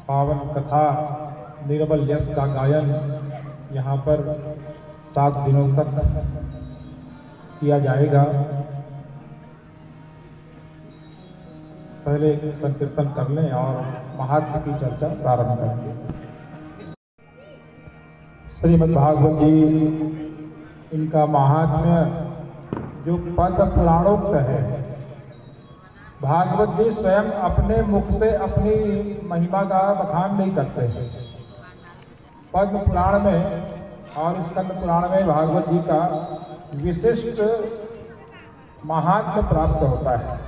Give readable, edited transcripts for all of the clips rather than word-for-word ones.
पावन कथा निर्मल यश का गायन यहाँ पर 7 दिनों तक किया जाएगा। पहले संकीर्तन कर लें और महात्म की चर्चा प्रारंभ करेंगे। श्रीमद् भागवत जी, इनका महात्म्य जो पद पुराणोक्त है, भागवत जी स्वयं अपने मुख से अपनी महिमा का बखान नहीं करते हैं। पद्म पुराण में और स्कंद पुराण में भागवत जी का विशिष्ट महात्म्य प्राप्त होता है।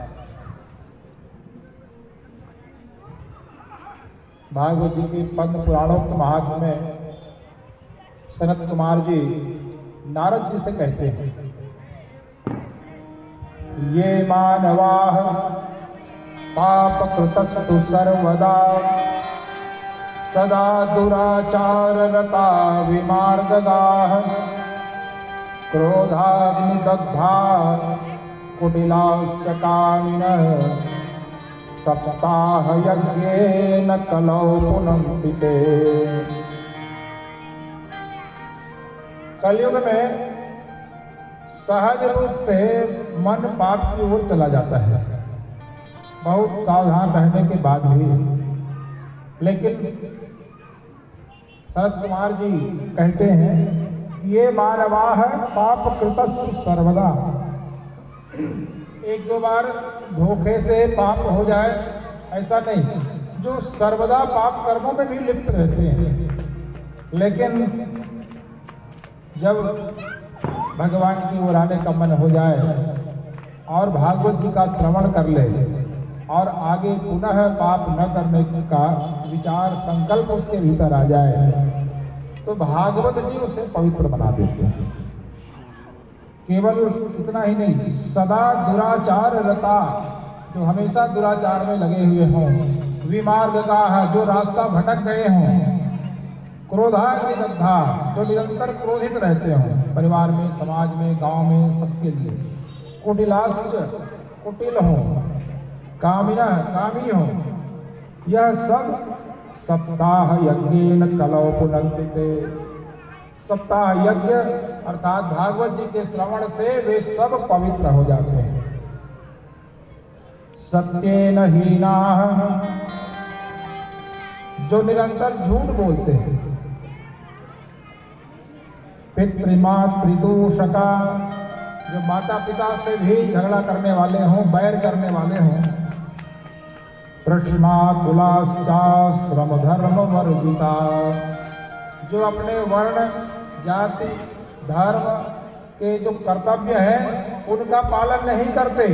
भागवत जी की पद्म पुराणोक्त महात्म्य में सनत कुमार जी नारद जी से कहते हैं, ये मानवाः पापकृतस्तु सर्वदा सदा दुराचाररता विमार्गगाः क्रोधाग्निदग्धा कुटिलाश्च कामिनः सप्ताहयज्ञेन कलौ पुनन्ति ते। कलयुग में सहज रूप से मन पाप की ओर चला जाता है, बहुत सावधान रहने के बाद भी। लेकिन सनत कुमार जी कहते हैं, ये मानवाः पाप कृतस्तु सर्वदा। एक दो बार धोखे से पाप हो जाए ऐसा नहीं, जो सर्वदा पाप कर्मों में भी लिप्त रहते हैं। लेकिन जब भगवान की ओर आने का मन हो जाए और भागवत जी का श्रवण कर ले और आगे पुनः पाप न करने का विचार संकल्प उसके भीतर आ जाए, तो भागवत जी उसे पवित्र बना देते हैं। केवल इतना ही नहीं, सदा दुराचार रता, जो हमेशा दुराचार में लगे हुए हों, विमार्गगाः, जो रास्ता भटक गए हों, क्रोधाग्निदग्धा, जो निरंतर क्रोधित रहते हों, परिवार में, समाज में, गांव में, सबके लिए, कुटिलाश्च, कुटिल हों, कामिनः, कामी हों, यह सब सप्ताह यज्ञेन कलौ पुनन्ति ते। सप्ताह यज्ञ अर्थात भागवत जी के श्रवण से वे सब पवित्र हो जाते हैं। सत्येन हीनाः, जो निरंतर झूठ बोलते हैं, पितृमातृदूषका, जो माता पिता से भी झगड़ा करने वाले हों, बैर करने वाले हों, प्रश्नाकुलाश्चाश्रम धर्म वर्जिता, जो अपने वर्ण जाति धर्म के जो कर्तव्य हैं उनका पालन नहीं करते,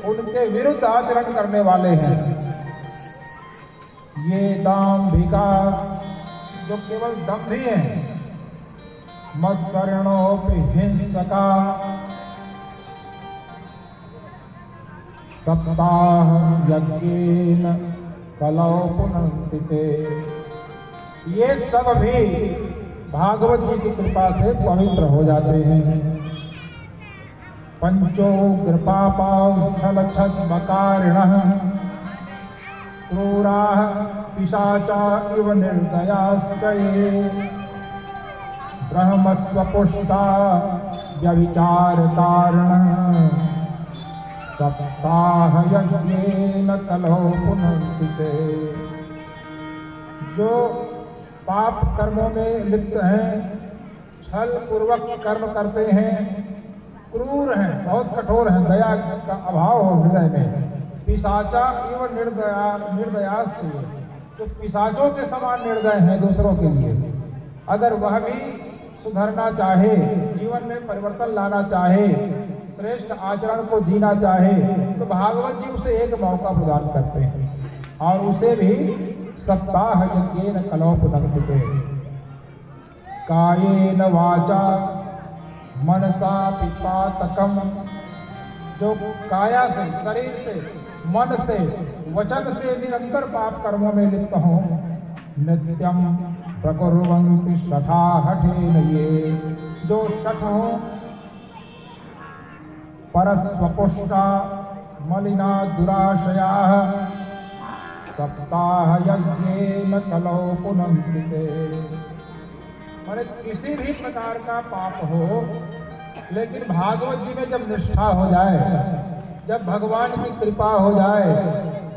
उनके विरुद्ध आचरण करने वाले हैं। ये दाम्भिका, जो केवल दम्भी हैं, मत्सरणोऽपि हिंसका, सप्ताह यज्ञेन कलौ पुनन्ति ते। ये सब भी भागवत जी की कृपा से पवित्र हो जाते हैं। पंचोग्रपापाश्छलच्छद्मकारिणः क्रूराः पिशाचा इव निर्दयाश्च ये ब्रह्मस्वपुष्टा व्यभिचारकारिणः सप्ताहयज्ञेन कलौ पुनन्ति ते। जो पाप कर्मों में लिप्त हैं, छल पूर्वक कर्म करते हैं, क्रूर हैं, बहुत कठोर हैं, दया का अभाव हो हृदय में, पिशाचा एवं निर्दया से, जो पिशाचों के समान निर्दय हैं दूसरों के लिए। अगर वह भी सुधरना चाहे, जीवन में परिवर्तन लाना चाहे, श्रेष्ठ आचरण को जीना चाहे, तो भागवत जी उसे एक मौका प्रदान करते हैं और उसे भी सप्ताह यज्ञेन कलौ पुनन्ति ते। कायेन वाचा मनसा पिपातकम, जो काया से, शरीर से, मन से, वचन से निरंतर पाप कर्मों में लिप्त हों, नित्यम प्रकुर्वन्ति शठा हठेन ये, जो शठ हों, परस्वपुष्टा मलिना दुराशयाः सप्ताह यज्ञेन कलौ पुनन्तिते। माने किसी भी प्रकार का पाप हो, लेकिन भागवत जी में जब निष्ठा हो जाए, जब भगवान की कृपा हो जाए,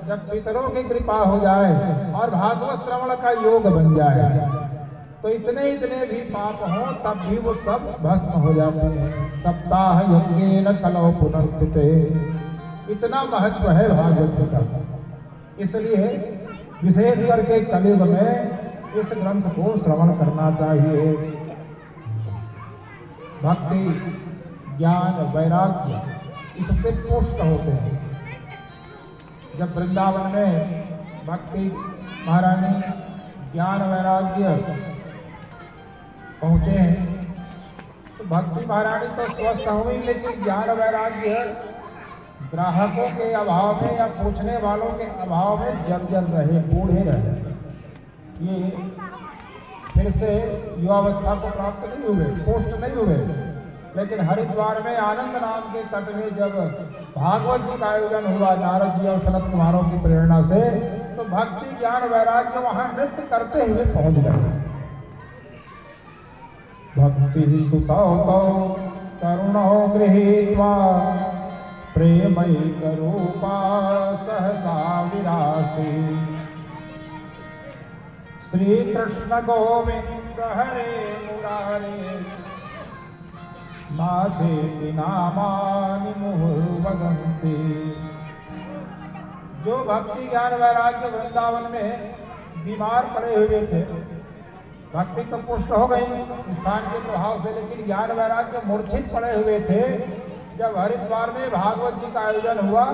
जब पितरों की कृपा हो जाए और भागवत श्रवण का योग बन जाए, तो इतने इतने भी पाप हों तब भी वो सब भस्म हो जाते हैं। सप्ताह यज्ञेन कलौ पुनन्तिते, इतना महत्व है भागवत जी का। इसलिए विशेष करके कलयुग में इस ग्रंथ को श्रवण करना चाहिए। भक्ति, ज्ञान, वैराग्य इससे पुष्ट होते हैं। जब वृंदावन में भक्ति महारानी ज्ञान वैराग्य पहुंचे हैं, तो भक्ति महारानी तो स्वस्थ हुई, लेकिन ज्ञान वैराग्य ग्राहकों के अभाव में या पूछने वालों के अभाव में जर्जर रहे, बूढ़े रहे। ये फिर से युवावस्था को प्राप्त नहीं हुए, पुष्ट नहीं हुए। लेकिन हरिद्वार में आनंद नाम के तट में जब भागवत जी का आयोजन हुआ नारद जी और सनत कुमारों की प्रेरणा से, तो भक्ति ज्ञान वैराग्य वहां नृत्य करते हुए पहुंच गए। भक्ति सुतौ करुणौ गृहीत्वा प्रेमैक रूपा सहसा विरासी। श्री कृष्ण गोविंद हरे मुरारे माधेति नामानि मुहुर्वदन्ति। जो भक्ति ज्ञान वैराग्य वृंदावन में बीमार पड़े हुए थे, भक्ति तो पुष्ट हो गई स्थान के प्रभाव से, लेकिन ज्ञान वैराग्य मूर्छित पड़े हुए थे। जब हरिद्वार में भागवत जी का आयोजन हुआ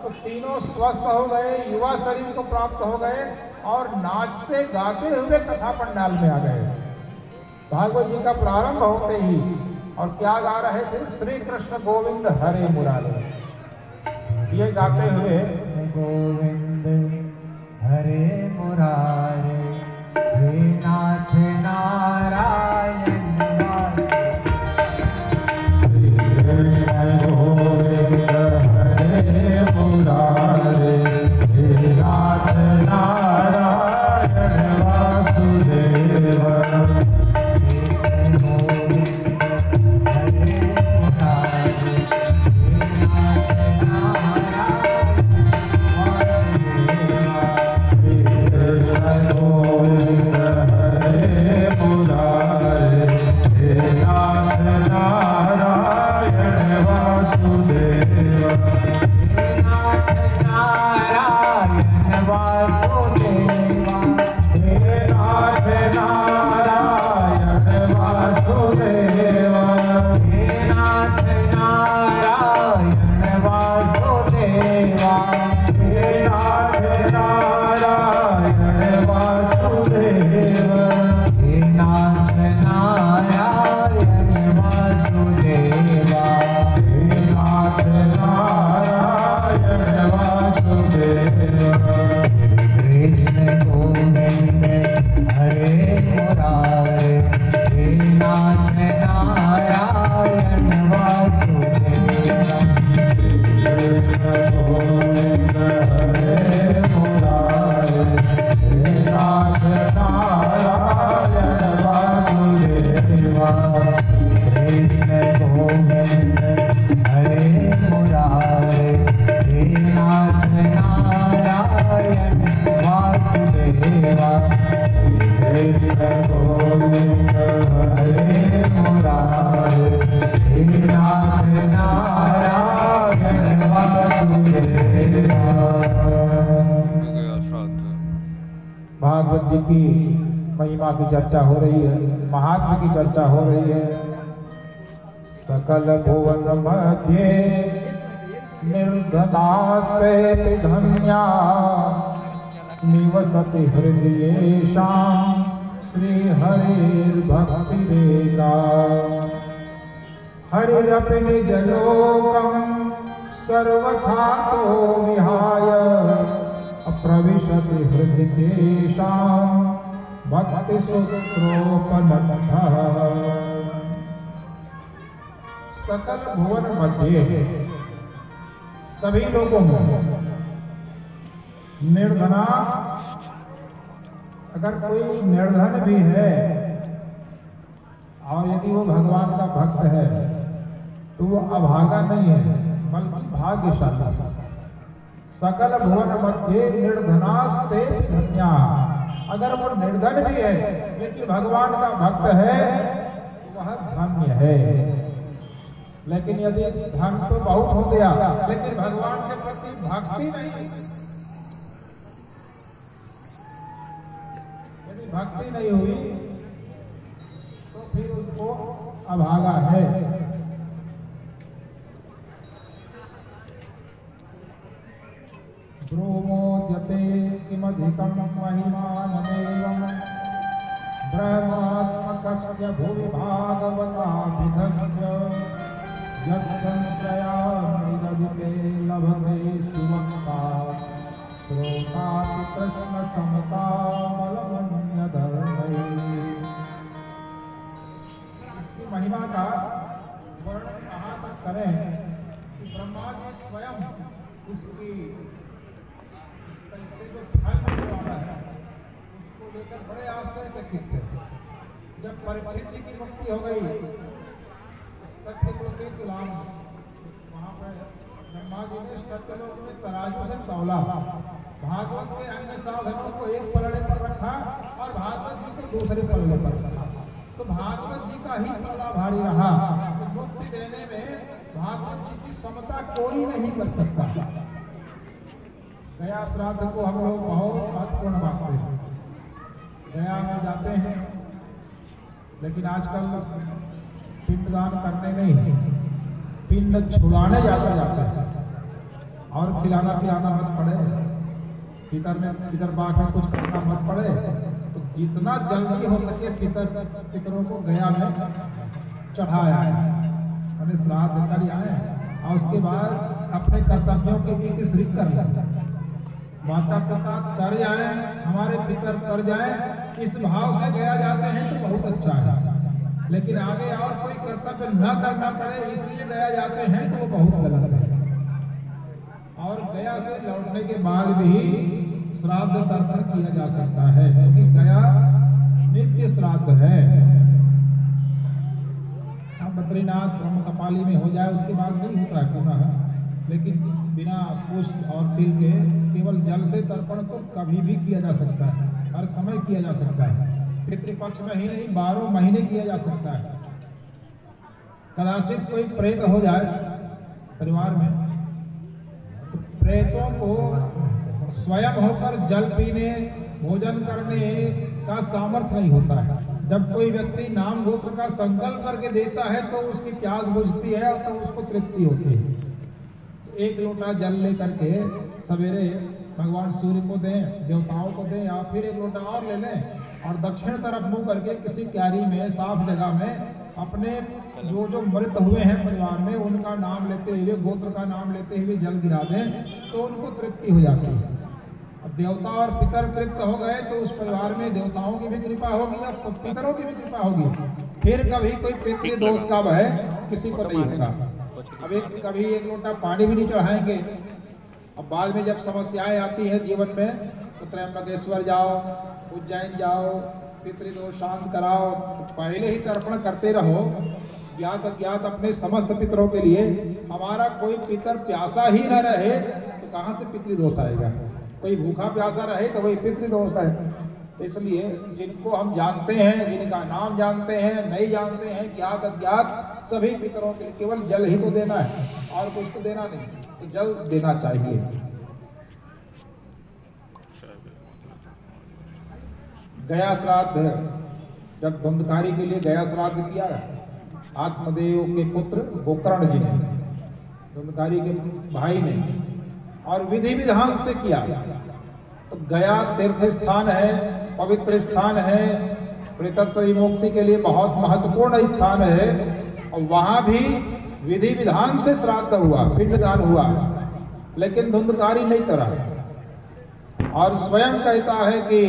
तो तीनों स्वस्थ हो गए, युवा शरीर को प्राप्त हो गए और नाचते गाते हुए कथा पंडाल में आ गए। भागवत जी का प्रारंभ होते ही और क्या गा रहे थे? श्री कृष्ण गोविंद हरे मुरारे, ये गाते हुए गोविंद हरे मुरारे हे नाथ नारायण गोविंद हरे मुरारे हे नाथ नारायण वासुदेव। भागवत जी की महिमा की चर्चा हो रही है, महात्म्य की चर्चा हो रही है। सकल भुवन मध्य निर्धनास्ते धन्या निवसति हृदयेषां श्री हरिर्भक्तिरेका। हरिरपि निजलोकं सर्वथा तो विहाय प्रविशति हृदयेषां भक्तिसूत्रोपनतः। सकल भुवन मध्य, सभी लोगों में निर्धना, अगर कोई निर्धन भी है और यदि वो भगवान का भक्त है तो वो अभागा नहीं है बल्कि भाग्यशाली है। सकल भुवन मध्य निर्धनास्ते धन्या, अगर वो निर्धन भी है लेकिन भगवान का भक्त है तो वह धन्य है। लेकिन यदि धन तो बहुत हो गया लेकिन भगवान के प्रति भक्ति नहीं, यदि भक्ति नहीं हुई तो फिर उसको अभागा है। ब्रूमोद्यते किमधिकं महिमानमेवं ब्रह्मात्मकस्य भुवि भागवताभिधस्य यत्संशयामृगदिते लभते सुवक्ता श्रोतापि कृष्ण समतामलमन्यधर्मै। इसकी महिमा का वर्णन कहाँ तक करें कि ब्रह्मा जी स्वयं इसकी जो फल मिलने वाला है उसको लेकर बड़े आश्चर्यचकित थे। जब परीक्षित जी की मुक्ति हो गई सत्य के गुलाम वहां पर ब्रह्मा जी ने सत्यलोक में तराजू से तौला, भागवत के अन्य साधनों को एक पलड़े पर रखा और भागवत जी को दूसरे पलड़े पर रखा, तो भागवत जी का ही पलड़ा भारी रहा। तो मुक्ति देने में भागवत जी की समता कोई नहीं कर सकता। गया श्राद्ध को हम लोग बहुत महत्वपूर्ण मानते हैं, गया में जाते हैं लेकिन आजकल पिंडदान करने नहीं, पिंड छुड़ाने ज्यादा जाते हैं और खिलाना पिलाना मत पड़े, पितर बाग में कुछ करना मत पड़े, तो जितना जल्दी हो सके पितरों को गया में चढ़ाया है, श्राद्ध कर आए और उसके बाद अपने कर्तव्यों के श्री कर लें। माता पिता तर जाए, हमारे पितर तर जाए, इस भाव से गया जाते हैं तो बहुत अच्छा है। लेकिन आगे और कोई कर्तव्य न करना पड़े इसलिए गया जाते हैं तो वो बहुत गलत है। और गया से लौटने के बाद भी श्राद्ध तर्पण किया जा सकता है क्योंकि गया नित्य श्राद्ध है। अब बद्रीनाथ ब्रह्म कपाली में हो जाए उसके बाद नहीं होता है पूरा, लेकिन बिना पुष्प और तिल के केवल जल से तर्पण तो कभी भी किया जा सकता है, हर समय किया जा सकता है। पितृपक्ष में ही नहीं 12 महीने किया जा सकता है। कदाचित कोई प्रेत हो जाए परिवार में तो प्रेतों को स्वयं होकर जल पीने भोजन करने का सामर्थ्य नहीं होता है। जब कोई व्यक्ति नाम गोत्र का संकल्प करके देता है तो उसकी प्यास बुझती है और तो उसको तृप्ति होती है। एक लोटा जल लेकर के सवेरे भगवान सूर्य को दें, देवताओं को दें, या फिर एक लोटा और ले लें और दक्षिण तरफ मुंह करके किसी क्यारी में साफ जगह में अपने जो मृत हुए हैं परिवार में उनका नाम लेते हुए, गोत्र का नाम लेते हुए जल गिरा दें तो उनको तृप्ति हो जाती है। अब देवता और पितर तृप्त हो गए तो उस परिवार में देवताओं की भी कृपा होगी और पितरों की भी कृपा होगी। फिर कभी कोई पितृदोष का भय किसी को नहीं होगा। अब कभी एक लोटा पानी भी नहीं चढ़ाएंगे। अब बाद में जब समस्याएं आती है जीवन में तो त्र्यंबकेश्वर जाओ, उज्जैन जाओ, पितृदोष शांत कराओ, तो पहले ही तर्पण करते रहो ज्ञात अज्ञात अपने समस्त पितरों के लिए। हमारा कोई पितर प्यासा ही न रहे तो कहाँ से पितृदोष आएगा? कोई भूखा प्यासा रहे तो वही पितृदोष है। इसलिए जिनको हम जानते हैं, जिनका नाम जानते हैं, नहीं जानते हैं, ज्ञात अज्ञात सभी पितरों के केवल जल ही तो देना है और कुछ तो देना नहीं, तो जल देना चाहिए। गया श्राद्ध, जब धुंधकारी के लिए गया श्राद्ध किया आत्मदेव के पुत्र गोकर्ण जी ने, धुंधकारी के भाई ने, और विधि विधान से किया। तो गया तीर्थ स्थान है, पवित्र स्थान है, प्रेतत्व विमुक्ति के लिए बहुत महत्वपूर्ण स्थान है और वहां भी विधि विधान से श्राद्ध हुआ, पिंडदान हुआ, लेकिन धुंधकारी नहीं तरा और स्वयं कहता है कि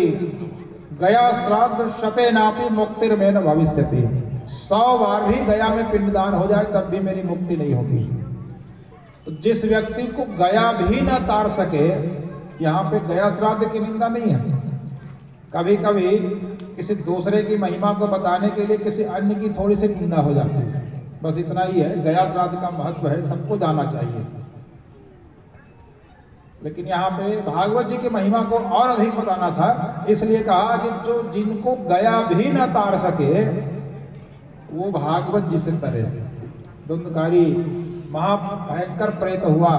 गया श्राद्ध शतेनापि मुक्तिर्मे न भविष्यति। 100 बार भी गया में पिंडदान हो जाए तब भी मेरी मुक्ति नहीं होगी। तो जिस व्यक्ति को गया भी न तार सके यहाँ पे गया श्राद्ध की निंदा नहीं है। कभी कभी किसी दूसरे की महिमा को बताने के लिए किसी अन्य की थोड़ी सी निंदा हो जाती है, बस इतना ही है। गया श्राद्ध का महत्व है, सबको जाना चाहिए। लेकिन यहाँ पे भागवत जी की महिमा को और अधिक बताना था, इसलिए कहा कि जो जिनको गया भी न तार सके वो भागवत जी से तरे। धुंधकारी महाभयंकर प्रेत हुआ,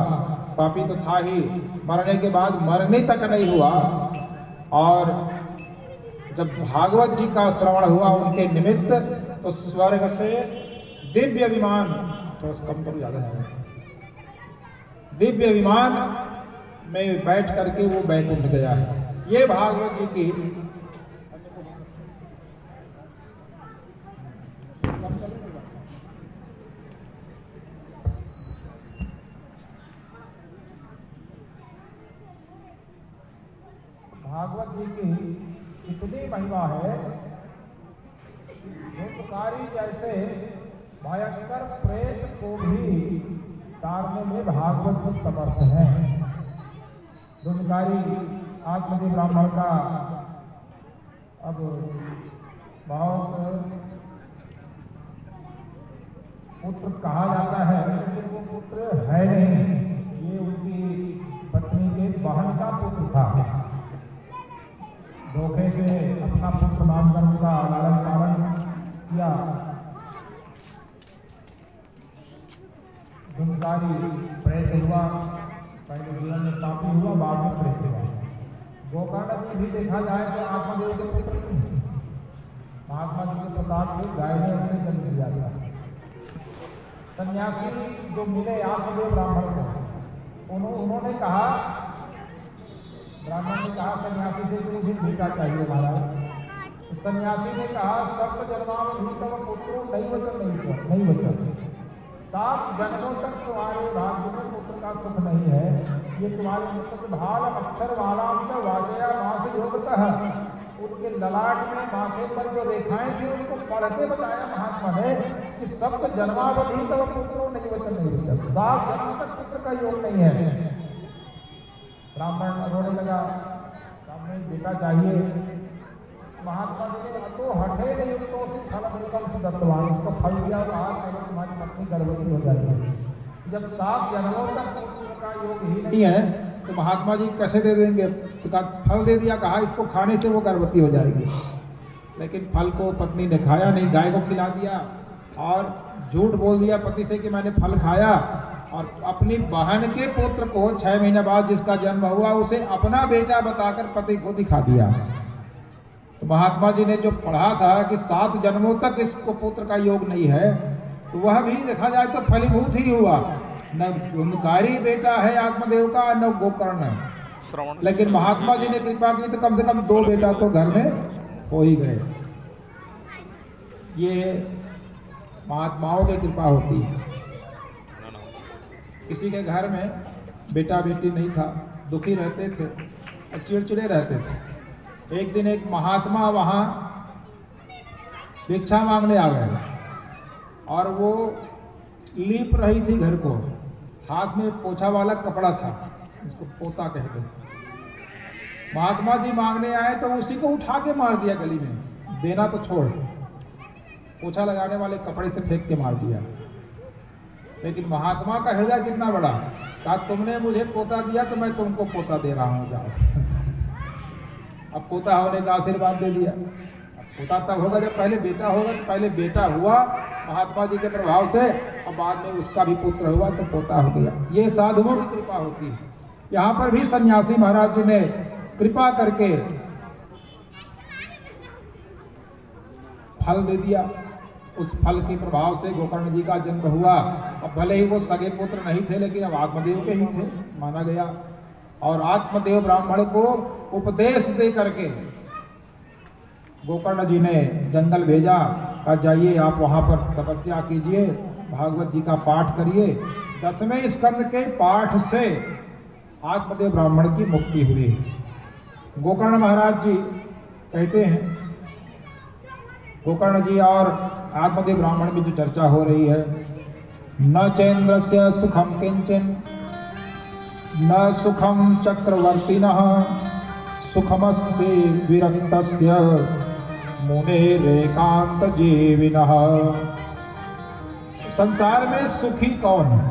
पापी तो था ही, मरने के बाद मरने तक नहीं हुआ। और जब भागवत जी का श्रवण हुआ उनके निमित्त, तो स्वर्ग से दिव्य विमान, तो कम करो ज्यादा है, दिव्य विमान में बैठ करके वो बैकुंठ गया है। ये भागवत जी की भागवत जी की इतनी महिमा है। धुंधकारी जैसे भयंकर प्रेत को भी तारने में भागवत जी समर्थ है। धुंधकारी आत्मदेव ब्राह्मण का अब बहुत पुत्र कहा जाता है, लेकिन वो पुत्र है नहीं, ये उनकी पत्नी के बहन का पुत्र था। धोखे से अपना पुत्र मानकर उसका लालन पालन किया। धुंधकारी प्रेत हुआ, पहले जीवन में पापी हुआ, बाद में प्रेत हुआ। गोकर्ण जी भी देखा जाए तो आत्मदेव के पुत्र महात्मा जी के प्रताप से गाय ने उसे जन्म दिया था। सन्यासी जो मिले आत्मदेव ब्राह्मण को, उन्होंने कहा, ब्राह्मण ने कहा सन्यासी से कि मुझे बेटा चाहिए महाराज। सन्यासी ने कहा सप्त जन्मावधि तव पुत्रो नहीं वचन, 7 जन्मों तक तुम्हारे भाग्य में पुत्र का सुख नहीं है। ये तुम्हारे पुत्र भाल अक्षर वाला वाजया मास योगतः, उनके ललाट में माथे पर जो रेखाएं थी उनको पढ़ के बताया महात्मा ने कि सप्त जन्मावधि तव पुत्रो नहीं वचन, 7 जन्म तक पुत्र का योग नहीं है। ब्राह्मण रोने लगा, सामने बेटा चाहिए। महात्मा जी ने तो हटे नहीं, तो फल विकल्प दत्तवान, उसको फल दिया, कहा तुम्हारी पत्नी गर्भवती हो जाएगी। जब 7 जन्मों तक पुत्र का योग ही नहीं है तो महात्मा जी कैसे दे देंगे? तो फल दे दिया, कहा इसको खाने से वो गर्भवती हो जाएगी। लेकिन फल को पत्नी ने खाया नहीं, गाय को खिला दिया और झूठ बोल दिया पति से कि मैंने फल खाया। और अपनी बहन के पुत्र को 6 महीने बाद जिसका जन्म हुआ उसे अपना बेटा बताकर पति को दिखा दिया। तो महात्मा जी ने जो पढ़ा था कि 7 जन्मों तक इसको पुत्र का योग नहीं है, तो वह भी देखा जाए तो फलीभूत ही हुआ। न धुंधकारी बेटा है आत्मदेव का, न गोकर्ण है। लेकिन महात्मा जी ने कृपा की तो कम से कम 2 बेटा तो घर में हो ही गए। ये महात्माओं की कृपा होती है। किसी के घर में बेटा बेटी नहीं था, दुखी रहते थे और चिड़चिड़े रहते थे। एक दिन एक महात्मा वहाँ भिक्षा मांगने आ गए और वो लीप रही थी घर को, हाथ में पोछा वाला कपड़ा था, इसको पोता कहते। महात्मा जी मांगने आए तो उसी को उठा के मार दिया गली में, देना तो छोड़, पोछा लगाने वाले कपड़े से फेंक के मार दिया। लेकिन महात्मा का हृदय कितना बड़ा, कहा तुमने मुझे पोता दिया तो मैं तुमको पोता दे रहा हूँ, जाओ। अब पोता होने का आशीर्वाद दे दिया। अब पोता तब होगा जब पहले बेटा होगा, तो पहले बेटा हुआ महात्मा जी के प्रभाव से, और बाद में उसका भी पुत्र हुआ तो पोता हो गया। ये साधुओं की कृपा होती है। यहाँ पर भी सन्यासी महाराज जी ने कृपा करके फल दे दिया। उस फल के प्रभाव से गोकर्ण जी का जन्म हुआ। अब भले ही वो सगे पुत्र नहीं थे, लेकिन अब आत्मदेव के ही थे माना गया। और आत्मदेव ब्राह्मण को उपदेश दे करके गोकर्ण जी ने जंगल भेजा, कहा जाइए आप वहाँ पर तपस्या कीजिए, भागवत जी का पाठ करिए। 10वें स्कंद के पाठ से आत्मदेव ब्राह्मण की मुक्ति हुई। गोकर्ण महाराज जी कहते हैं, गोकर्ण जी और आत्मदेव ब्राह्मण की जो चर्चा हो रही है, न चेन्द्रस्य सुखम किंचन न सुखम चक्रवर्तिनः सुखमस्ति विरक्तस्य मुनेरेकांत जीविनः। संसार में सुखी कौन है?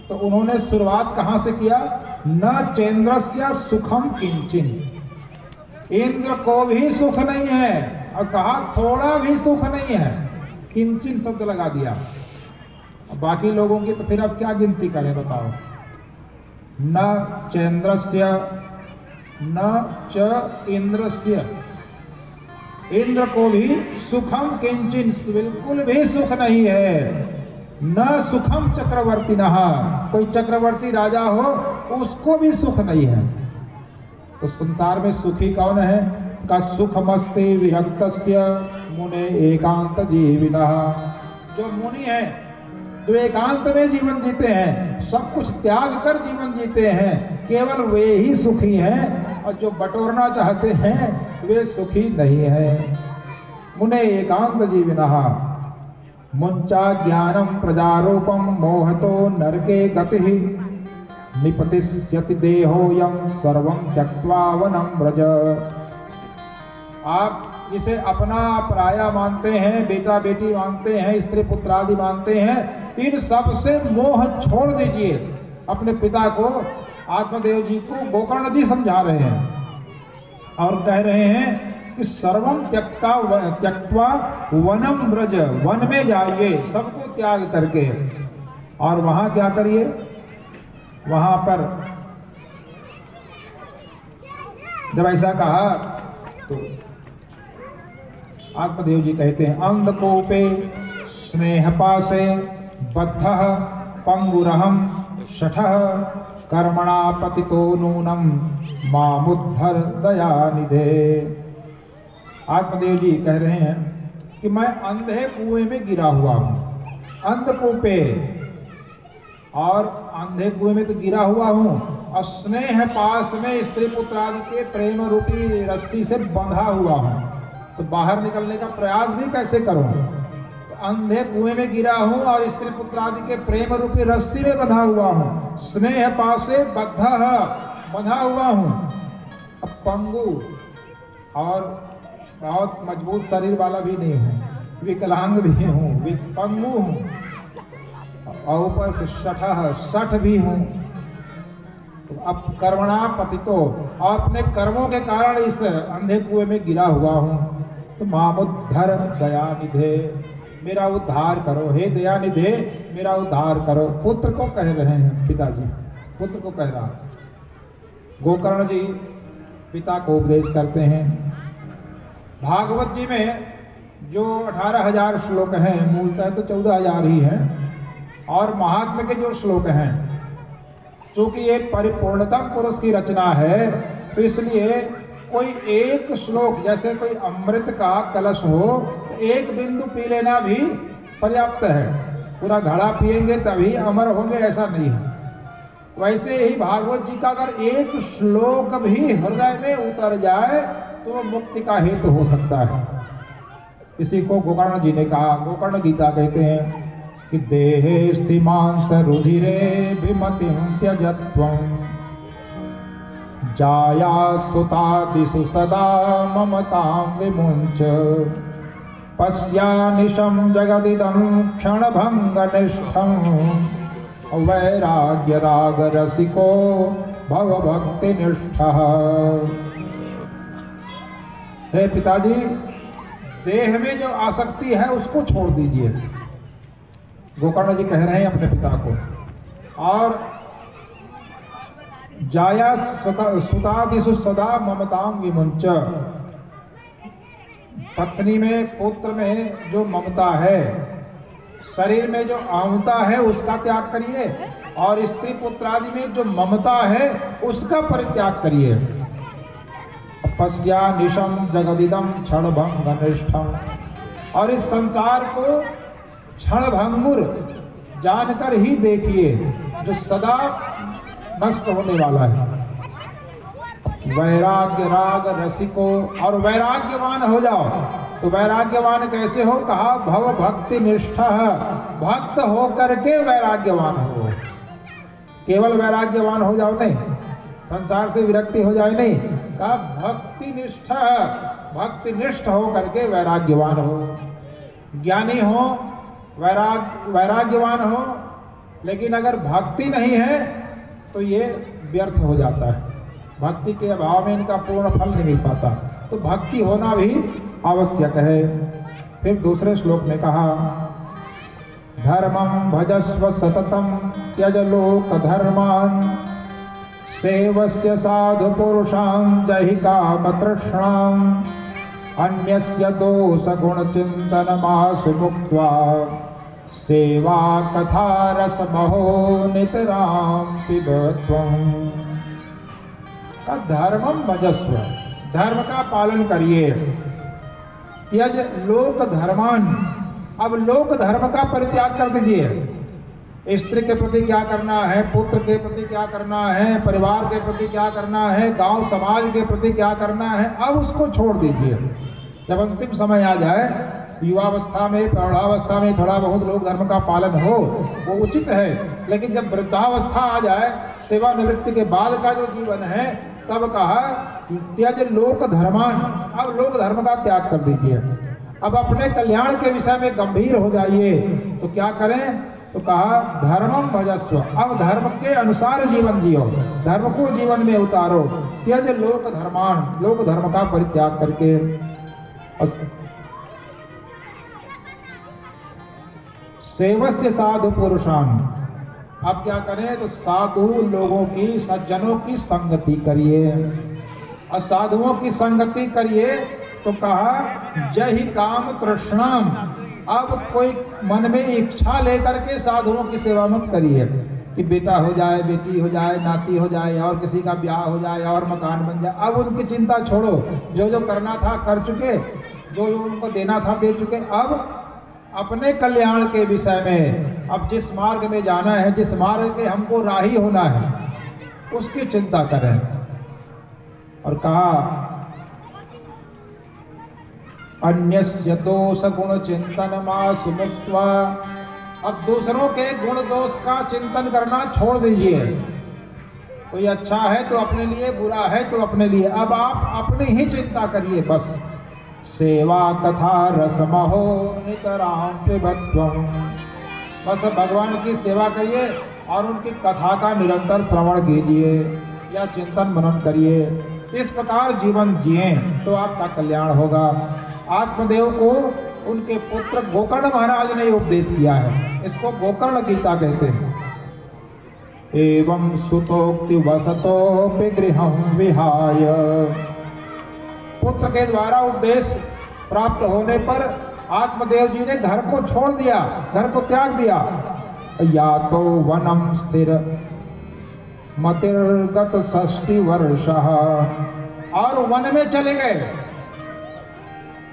तो उन्होंने शुरुआत कहां से किया? न चेन्द्रस्य सुखम किंचिन, इंद्र को भी सुख नहीं है, और कहा थोड़ा भी सुख नहीं है, किंचिन शब्द लगा दिया। बाकी लोगों की तो फिर अब क्या गिनती करें बताओ। न चेन्द्रस्य न च इंद्रस्य, इंद्र को भी सुखम किंचिन, बिल्कुल भी सुख नहीं है। न सुखम चक्रवर्तिनः, कोई चक्रवर्ती राजा हो उसको भी सुख नहीं है। तो संसार में सुखी कौन है? का सुखमस्ति विरक्तस्य मुने एकांत जीविनः। जो मुनि है, जो एकांत में जीवन जीते हैं, सब कुछ त्याग कर जीवन जीते हैं, केवल वे ही सुखी हैं, और जो बटोरना चाहते हैं वे सुखी नहीं है। मुने एकांत जीविनः मुंचा ज्ञानम प्रजारूपम मोहतो नरके गतिः निपतिष्यति देहोयम सर्वं त्यक्त्वा वनं व्रज। आप जिसे अपना पराया मानते हैं, बेटा बेटी मानते हैं, स्त्री पुत्र आदि मानते हैं, इन सब से मोह छोड़ दीजिए। अपने पिता को, आत्मदेव जी को गोकर्ण जी समझा रहे हैं और कह रहे हैं कि सर्वम त्यक्त्वा वनम व्रज, वन में जाइए सबको त्याग करके, और वहां क्या करिए? वहां पर जब ऐसा कहा तो आत्मदेव जी कहते हैं अंधकोपे स्नेहपासे बद्धः पंगुरहम शठः कर्मणा पतितो नूनम मामुद्धर दयानिधे। आत्मदेव जी कह रहे हैं कि मैं अंधे कुएं में गिरा हुआ हूं, अंधकूपे, और अंधे कुएं में तो गिरा हुआ हूं, और स्नेह पास में स्त्री पुत्र आदि के प्रेम रूपी रस्सी से बंधा हुआ हूं, तो बाहर निकलने का प्रयास भी कैसे करूं? तो अंधे कुएं में गिरा हूं और स्त्री पुत्र आदि के प्रेम रूपी रस्सी में बंधा हुआ हूं, स्नेह पासे बंधा हुआ हूं, अब पंगु और बहुत मजबूत शरीर वाला भी नहीं हूँ, विकलांग भी हूँ, पंगु हूँ, और ऊपर से शठ भी हूँ। तो अब कर्मणा पतितो, और अपने कर्मों के कारण इस अंधे कुएं में गिरा हुआ हूँ, तो मामुद्धर दयानिधे, मेरा उद्धार करो, हे दयानिधे मेरा उद्धार करो। पुत्र को कह रहे हैं पिताजी, पुत्र को कह रहा। गोकर्ण जी पिता को उपदेश करते हैं। भागवत जी में जो 18,000 श्लोक हैं, मूलतः तो 14,000 ही हैं, और महात्म्य के जो श्लोक हैं, चूंकि ये परिपूर्णतम पुरुष की रचना है, तो इसलिए कोई एक श्लोक, जैसे कोई अमृत का कलश हो, एक बिंदु पी लेना भी पर्याप्त है। पूरा घड़ा पिएंगे तभी अमर होंगे ऐसा नहीं है। वैसे ही भागवत जी का अगर एक श्लोक भी हृदय में उतर जाए तो वो मुक्ति का हेतु हो सकता है। इसी को गोकर्ण जी ने कहा। गोकर्ण गीता कहते हैं कि देहे स्थिमांस रुधिरे विमतिं त्यजत्वं जाया सुतादिषु सदा ममतां विमुञ्च पश्यानिशं जगदिदं क्षणभङ्गनिष्ठं वैराग्य राग रसिको भवभक्तिनिष्ठः। हे पिताजी, देह में जो आसक्ति है उसको छोड़ दीजिए, गोकर्ण जी कह रहे हैं अपने पिता को। और जाया सुतादिषु सदा ममतां विमुञ्च, पत्नी में, पुत्र में जो ममता है, शरीर में जो अहमता है उसका त्याग करिए, और स्त्री पुत्र आदि में जो ममता है उसका परित्याग करिए। पश्या निशम जगदिदम क्षणभंगनिष्ठम, और इस संसार को क्षणभंगुर जानकर ही देखिए, जो सदा नष्ट होने वाला है। वैराग्य राग रसिको, और वैराग्यवान हो जाओ। तो वैराग्यवान कैसे हो? कहा भव भक्ति निष्ठा, भक्त हो करके वैराग्यवान हो। केवल वैराग्यवान हो जाओ नहीं, संसार से विरक्ति हो जाए नहीं, कहा भक्ति निष्ठ हो करके वैराग्यवान हो। ज्ञानी हो, वैराग्यवान हो, लेकिन अगर भक्ति नहीं है तो ये व्यर्थ हो जाता है। भक्ति के अभाव में इनका पूर्ण फल नहीं मिल पाता, तो भक्ति होना भी आवश्यक है। फिर दूसरे श्लोक में कहा, धर्मं भजस्व सततं त्यज लोक धर्मान् सेवस्य साधु पुरुषां जहि काम तृष्णाम् अन्यस्य दोष गुण चिंतनमासु मुक्त्वा सेवा कथा रसमहो नितरां पिबत्वम्। धर्मं भजस्व, धर्म का पालन करिए। त्यज लोक धर्मान, अब लोक धर्म का परित्याग कर दीजिए। स्त्री के प्रति क्या करना है, पुत्र के प्रति क्या करना है, परिवार के प्रति क्या करना है, गांव समाज के प्रति क्या करना है, अब उसको छोड़ दीजिए। जब अंतिम समय आ जाए, युवावस्था में, प्रौढ़ावस्था में थोड़ा बहुत लोग धर्म का पालन हो वो उचित है, लेकिन जब वृद्धावस्था आ जाए, सेवानिवृत्ति के बाद का जो जीवन है, तब कहा त्यज लोक धर्मान, अब लोक धर्म का त्याग कर दीजिए। अब अपने कल्याण के विषय में गंभीर हो जाइए। तो क्या करें? तो कहा धर्मं भजस्व, अब धर्म के अनुसार जीवन जियो, धर्म को जीवन में उतारो। त्यज लोक धर्मान, लोक धर्म का परित्याग करके सेवस्य साधु पुरुषान, अब क्या करें? तो साधु लोगों की, सज्जनों की संगति करिए। और साधुओं की संगति करिए तो कहा जहि काम तृष्णाम, अब कोई मन में इच्छा लेकर के साधुओं की सेवा मत करिए कि बेटा हो जाए, बेटी हो जाए, नाती हो जाए, और किसी का ब्याह हो जाए, और मकान बन जाए। अब उनकी चिंता छोड़ो, जो जो करना था कर चुके, जो जो उनको देना था दे चुके। अब अपने कल्याण के विषय में, अब जिस मार्ग में जाना है, जिस मार्ग के हमको राही होना है, उसकी चिंता करें। और कहा अन्यस्य दोष गुण चिंतन मासु मुक्त्वा, अब दूसरों के गुण दोष का चिंतन करना छोड़ दीजिए। कोई अच्छा है तो अपने लिए, बुरा है तो अपने लिए, अब आप अपनी ही चिंता करिए बस। सेवा कथा रसमहो नितरां पिबत्वम्, बस भगवान की सेवा करिए और उनकी कथा का निरंतर श्रवण कीजिए या चिंतन मनन करिए। इस प्रकार जीवन जिए तो आपका कल्याण होगा। आत्मदेव को उनके पुत्र गोकर्ण महाराज ने उपदेश किया है, इसको गोकर्ण गीता कहते हैं। एवं सुतोक्ति वसतो गृहं विहाय, पुत्र के द्वारा उपदेश प्राप्त होने पर आत्मदेव जी ने घर को छोड़ दिया, घर को त्याग दिया। या तो वनम स्थिर मतिर्गत 60 वर्षः, और वन में चले गए।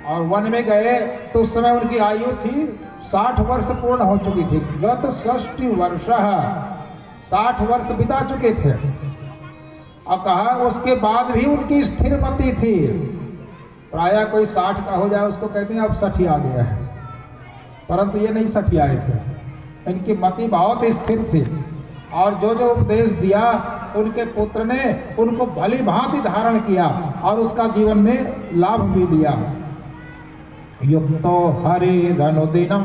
और वन में गए तो उस समय उनकी आयु थी 60 वर्ष पूर्ण हो चुकी थी। गत 60 वर्षः, 60 वर्ष बिता चुके थे। और कहा उसके बाद भी उनकी स्थिर मति थी। प्रायः कोई 60 का हो जाए उसको कहते हैं अब 60 आ गया है, परंतु ये नहीं 60 आए थे। इनकी मति बहुत स्थिर थी और जो जो उपदेश दिया उनके पुत्र ने उनको भली भांति धारण किया और उसका जीवन में लाभ भी लिया। युक्तो हरिरनुदिनं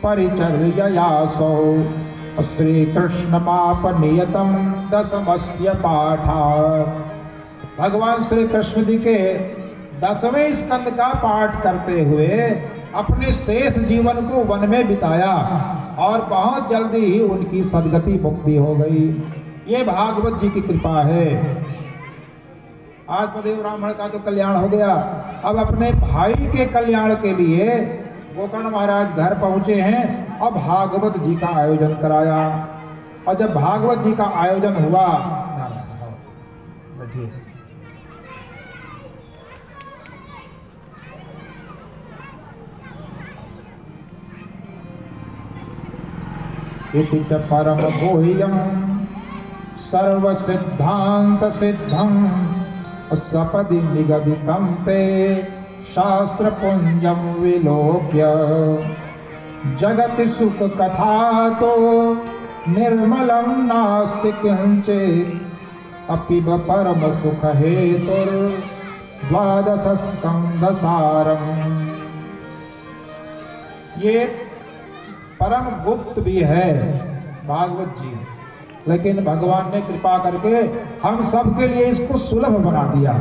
परिचर्ययासो श्री कृष्ण माप नियतम दशमस्य पाठा, भगवान श्री कृष्ण जी के 10वें स्कंद का पाठ करते हुए अपने शेष जीवन को वन में बिताया और बहुत जल्दी ही उनकी सद्गति मुक्ति हो गई। ये भागवत जी की कृपा है। आत्मदेव ब्राह्मण का तो कल्याण हो गया। अब अपने भाई के कल्याण के लिए गोकर्ण महाराज घर पहुंचे हैं और भागवत जी का आयोजन कराया। और जब भागवत जी का आयोजन हुआ, इति च परम गुह्यं सर्व सिद्धांत सिद्धं सपदि निगदितं ते शास्त्र पुंजं विलोक्य, जगति सुख कथा तो निर्मलं नास्ति किंचित् अपिब परम सुख हेतुर्द्वादश स्कंधसारम्। ये परम गुप्त भी है भागवत जी, लेकिन भगवान ने कृपा करके हम सब के लिए इसको सुलभ बना दिया।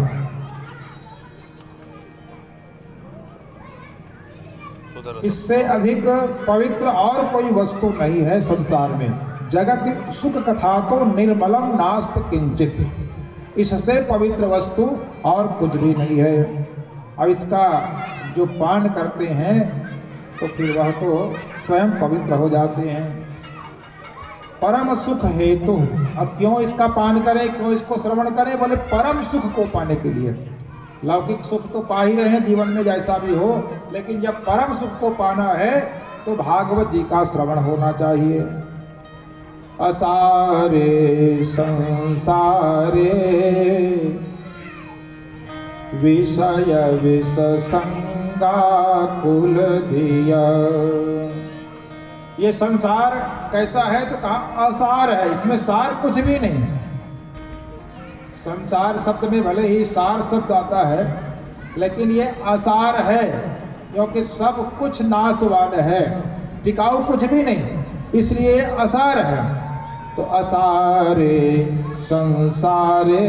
इससे अधिक पवित्र और कोई वस्तु नहीं है संसार में। जगत सुख कथा तो निर्मलम नास्त किंचित, इससे पवित्र वस्तु और कुछ भी नहीं है। अब इसका जो पान करते हैं तो फिर वह तो स्वयं पवित्र हो जाते हैं। परम सुख हेतु, अब क्यों इसका पान करें, क्यों इसको श्रवण करें? बोले परम सुख को पाने के लिए। लौकिक सुख तो पा ही रहे हैं जीवन में जैसा भी हो, लेकिन जब परम सुख को पाना है तो भागवत जी का श्रवण होना चाहिए। असारे संसारे विषय विष संगा कुल दिया। ये संसार कैसा है तो कहा असार है, इसमें सार कुछ भी नहीं। संसार शब्द में भले ही सार शब्द आता है, लेकिन ये असार है क्योंकि सब कुछ नाशवान है, टिकाऊ कुछ भी नहीं, इसलिए असार है। तो असारे संसारे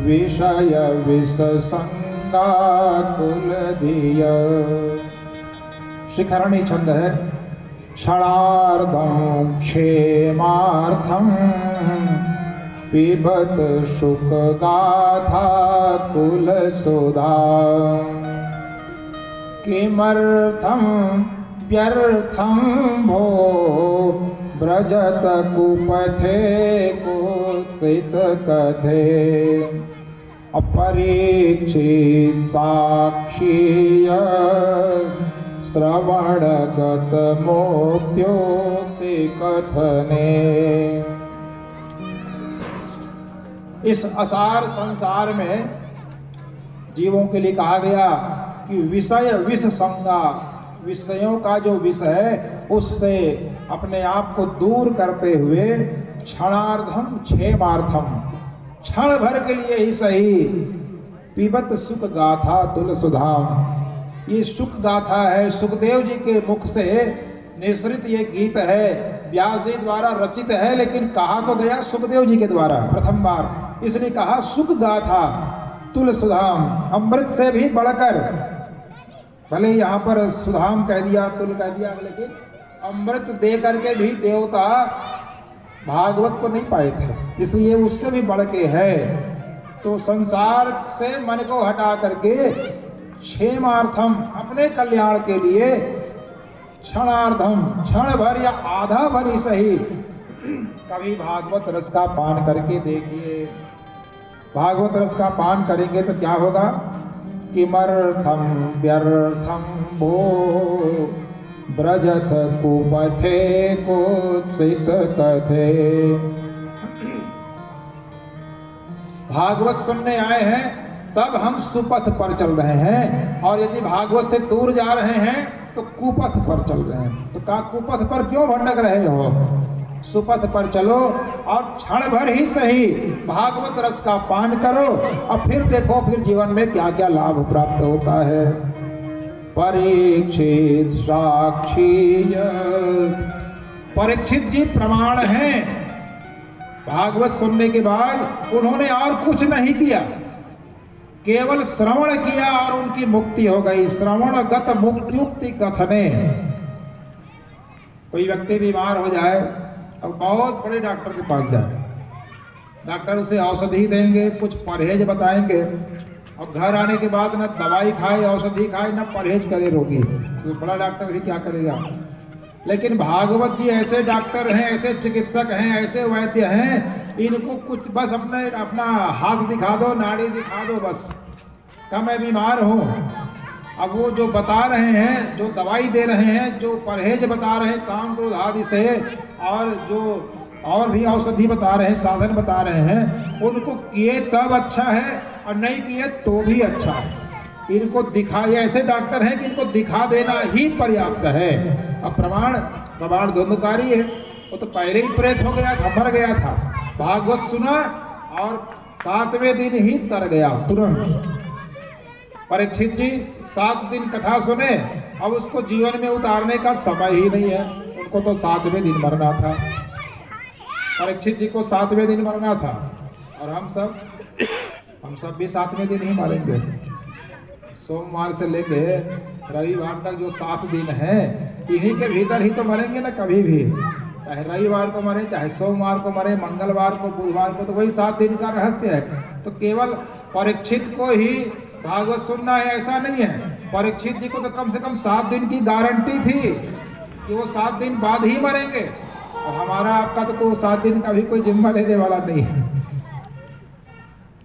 विषय विष संगा कुल दिया। शिखरणी छंद है। क्षणार्धं क्षेमार्थं पिबत शुक गाथा कुल सुधा। किमर्थं व्यर्थं भो व्रजत कुपथे कुत्सित कथे। अपरीक्षित साक्षीय श्रवणगत मोक्त्योक्ति कथने। इस असार संसार में जीवों के लिए कहा गया कि विषय विष संगा, विषयों का जो विष है उससे अपने आप को दूर करते हुए क्षणार्धम क्षेमार्थम, क्षण भर के लिए ही सही, पिबत सुख गाथा तुल सुधाम। ये सुख गाथा है, सुखदेव जी के मुख से निसृत ये गीत है, व्यास जी द्वारा रचित है, लेकिन कहा तो गया सुखदेव जी के द्वारा प्रथम बार, इसलिए कहा सुख गाथा तुल सुधाम, अमृत से भी बढ़कर। भले यहाँ पर सुधाम कह दिया, तुल कह दिया, लेकिन अमृत दे करके भी देवता भागवत को नहीं पाए थे, इसलिए उससे भी बढ़ के है। तो संसार से मन को हटा करके क्षेमार्थम, अपने कल्याण के लिए, क्षणार्धम, क्षण भर या आधा भर ही सही, कभी भागवत रस का पान करके देखिए। भागवत रस का पान करेंगे तो क्या होगा? किमर्थम व्यर्थम भो ब्रजत कुपथे कुत्सित कथे। भागवत सुनने आए हैं तब हम सुपथ पर चल रहे हैं, और यदि भागवत से दूर जा रहे हैं तो कुपथ पर चल रहे हैं। तो कहा कुपथ पर क्यों भटक रहे हो? सुपथ पर चलो और क्षण भर ही सही भागवत रस का पान करो, और फिर देखो फिर जीवन में क्या क्या लाभ प्राप्त होता है। परीक्षित साक्षी, परीक्षित जी प्रमाण हैं। भागवत सुनने के बाद उन्होंने और कुछ नहीं किया, केवल श्रवण किया और उनकी मुक्ति हो गई। श्रवणगत मुक्त्युक्ति कथने। कोई व्यक्ति बीमार हो जाए और बहुत बड़े डॉक्टर के पास जाए, डॉक्टर उसे औषधि देंगे, कुछ परहेज बताएंगे, और घर आने के बाद न दवाई खाए, औषधि खाए, न परहेज करे रोगी, तो बड़ा डॉक्टर भी क्या करेगा? लेकिन भागवत जी ऐसे डॉक्टर हैं, ऐसे चिकित्सक हैं, ऐसे वैद्य हैं, इनको कुछ बस अपना हाथ दिखा दो, नाड़ी दिखा दो, बस का मैं बीमार हूँ। अब वो जो बता रहे हैं, जो दवाई दे रहे हैं, जो परहेज बता रहे हैं काम क्रोध आदि से, और जो और भी औषधि बता रहे हैं, साधन बता रहे हैं, उनको किए तब अच्छा है और नहीं किए तो भी अच्छा है। इनको दिखाए, ऐसे डॉक्टर हैं कि इनको दिखा देना ही पर्याप्त है। अब प्रमाण दोनों कार्य है। वो तो पहले ही प्रेत हो गया था, मर गया था। भागवत सुना और 7वें दिन ही तर गया तुरंत। परीक्षित जी 7 दिन कथा सुने, अब उसको जीवन में उतारने का समय ही नहीं है। उनको तो 7वें दिन मरना था, परीक्षित जी को 7वें दिन मरना था, और हम सब भी 7वें दिन ही मरेंगे। सोमवार से लेके रविवार तक जो 7 दिन है, इन्हीं के भीतर ही तो मरेंगे ना कभी भी। चाहे रविवार को मरे, चाहे सोमवार को मरे, मंगलवार को, बुधवार को, तो वही 7 दिन का रहस्य है। तो केवल परीक्षित को ही भागवत सुनना है ऐसा नहीं है। परीक्षित जी को तो कम से कम 7 दिन की गारंटी थी कि वो 7 दिन बाद ही मरेंगे, और हमारा आपका तो कोई 7 दिन का भी कोई जिम्मा लेने वाला नहीं है।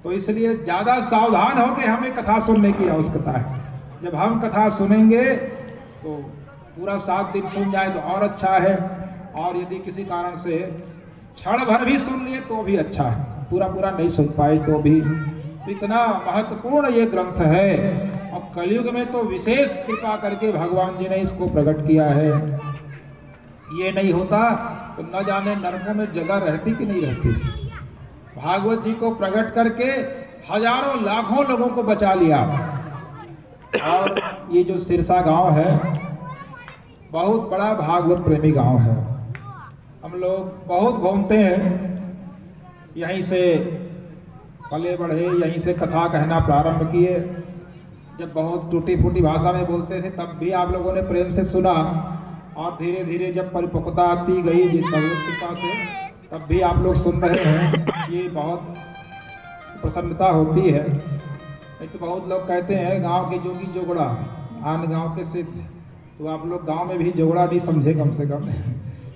तो इसलिए ज्यादा सावधान होकर हमें कथा सुनने की आवश्यकता है। जब हम कथा सुनेंगे तो पूरा 7 दिन सुन जाए तो और अच्छा है, और यदि किसी कारण से क्षण भर भी सुन लिए तो भी अच्छा है, पूरा नहीं सुन पाए तो भी। इतना महत्वपूर्ण ये ग्रंथ है, और कलयुग में तो विशेष कृपा करके भगवान जी ने इसको प्रकट किया है। ये नहीं होता तो न जाने नरकों में जगह रहती कि नहीं रहती। भागवत जी को प्रकट करके हजारों लाखों लोगों को बचा लिया। और ये जो सिरसा गांव है बहुत बड़ा भागवत प्रेमी गांव है। हम लोग बहुत घूमते हैं, यहीं से पले बढ़े, यहीं से कथा कहना प्रारंभ किए। जब बहुत टूटी फूटी भाषा में बोलते थे तब भी आप लोगों ने प्रेम से सुना, और धीरे धीरे जब परिपक्वता आती गई जिस भगवत कृपा से, तब भी आप लोग सुन रहे हैं। ये बहुत प्रसन्नता होती है। एक तो बहुत लोग कहते हैं गांव के जोगी जोगड़ा, आन गांव के सिद्ध, तो आप लोग गांव में भी जोगड़ा नहीं समझे कम से कम,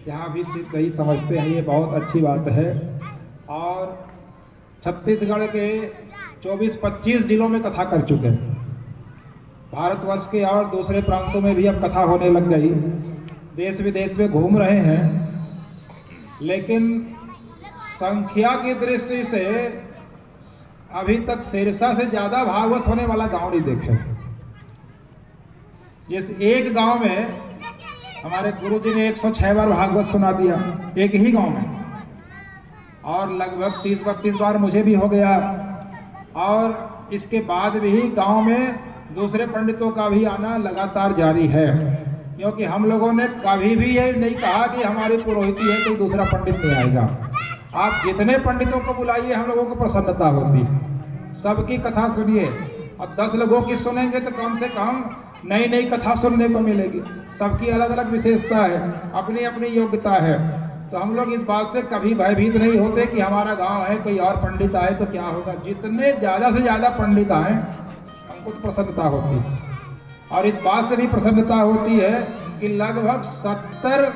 यहाँ भी सिद्ध ही समझते हैं। ये बहुत अच्छी बात है। और छत्तीसगढ़ के 24-25 जिलों में कथा कर चुके हैं। भारतवर्ष के और दूसरे प्रांतों में भी अब कथा होने लग गई। देश विदेश में घूम रहे हैं, लेकिन संख्या की दृष्टि से अभी तक सिरसा से ज्यादा भागवत होने वाला गांव नहीं देखे। जिस एक गांव में हमारे गुरुजी ने 106 बार भागवत सुना दिया, एक ही गांव में, और लगभग 30-32 बार मुझे भी हो गया। और इसके बाद भी गांव में दूसरे पंडितों का भी आना लगातार जारी है, क्योंकि हम लोगों ने कभी भी ये नहीं कहा कि हमारी पुरोहिती है कोई दूसरा पंडित नहीं आएगा। आप जितने पंडितों को बुलाइए हम लोगों को प्रसन्नता होती है। सबकी कथा सुनिए, और 10 लोगों की सुनेंगे तो कम से कम नई नई कथा सुनने को मिलेगी। सबकी अलग अलग विशेषता है, अपनी अपनी योग्यता है। तो हम लोग इस बात से कभी भयभीत नहीं होते कि हमारा गांव है कोई और पंडित आए तो क्या होगा। जितने ज़्यादा से ज़्यादा पंडित आए हमको तो प्रसन्नता होती है। और इस बात से भी प्रसन्नता होती है कि लगभग 70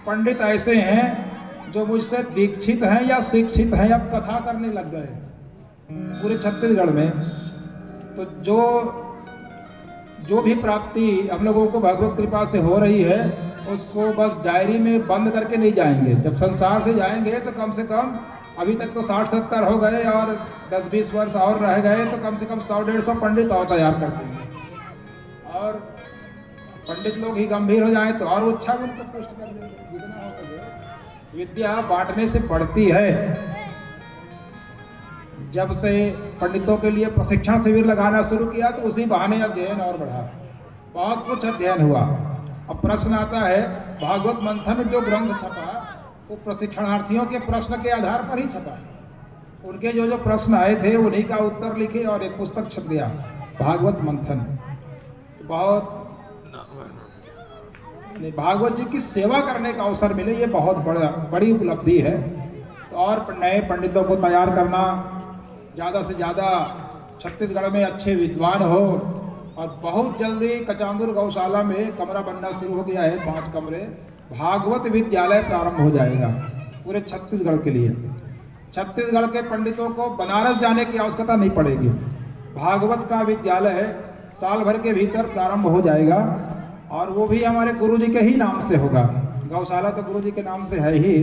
पंडित ऐसे हैं जो मुझसे दीक्षित हैं या शिक्षित हैं, अब कथा करने लग गए पूरे छत्तीसगढ़ में। तो जो भी प्राप्ति हम लोगों को भगवत कृपा से हो रही है उसको बस डायरी में बंद करके नहीं जाएंगे। जब संसार से जाएंगे तो कम से कम, अभी तक तो 60-70 हो गए और 10-20 वर्ष और रह गए, तो कम से कम 100-150 पंडित और तैयार करते हैं। और पंडित लोग ही गंभीर हो जाए तो और अच्छा उनको पुष्ट कर देंगे। जितना हो सके विद्या बांटने से बढ़ती है। जब से पंडितों के लिए प्रशिक्षण शिविर लगाना शुरू किया तो उसी बहाने अध्ययन और बढ़ा, बहुत कुछ अध्ययन हुआ। अब प्रश्न आता है, भागवत मंथन जो ग्रंथ छपा वो प्रशिक्षणार्थियों के प्रश्न के आधार पर ही छपा। उनके जो प्रश्न आए थे उन्हीं का उत्तर लिखे और एक पुस्तक छप गया, भागवत मंथन। बहुत भागवत जी की सेवा करने का अवसर मिले, ये बहुत बड़ी उपलब्धि है। तो और नए पंडितों को तैयार करना, ज़्यादा से ज़्यादा छत्तीसगढ़ में अच्छे विद्वान हो। और बहुत जल्दी कचांदुर गौशाला में कमरा बनना शुरू हो गया है, 5 कमरे, भागवत विद्यालय प्रारंभ हो जाएगा पूरे छत्तीसगढ़ के लिए। छत्तीसगढ़ के पंडितों को बनारस जाने की आवश्यकता नहीं पड़ेगी। भागवत का विद्यालय साल भर के भीतर प्रारंभ हो जाएगा, और वो भी हमारे गुरुजी के ही नाम से होगा। गौशाला तो गुरुजी के नाम से है ही।